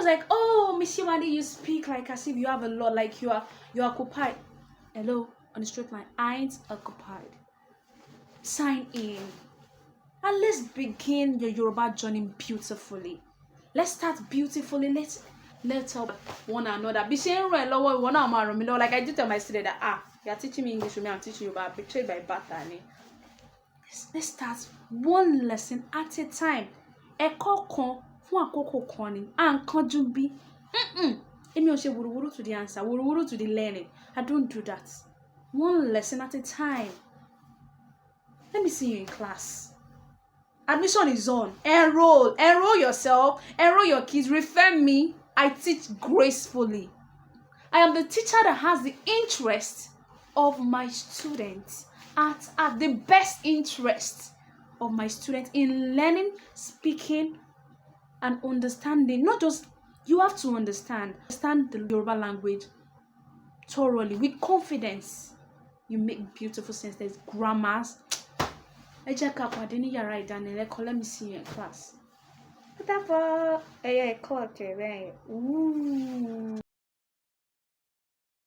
was like, oh, Miss Yewande, you speak like as if you have a lot, like you're occupied. Hello, on the straight line, I ain't occupied. Sign in. And let's begin your Yoruba journey beautifully. Let's start beautifully. Let's help one another. Be saying right lower one arm me like I did tell my student that you're teaching me English with me, I'm teaching you about betrayed by Batani. Let's start one lesson at a time. Ẹ̀kọ́ kan fún àkókò kan ni. Kanjú bí. Èmi ò ṣe wúruwúru to the answer, wúruwúru to the learning. I don't do that. One lesson at a time. Let me see you in class. Admission is on. Enroll yourself, enroll your kids, refer me. I teach gracefully. I am the teacher that has the interest of my students at the best interest of my students in learning, speaking, and understanding. Not just, you have to understand the Yoruba language thoroughly, with confidence. You make beautiful sentences, grammars. Let me see you in class. What the fuck? Ooh.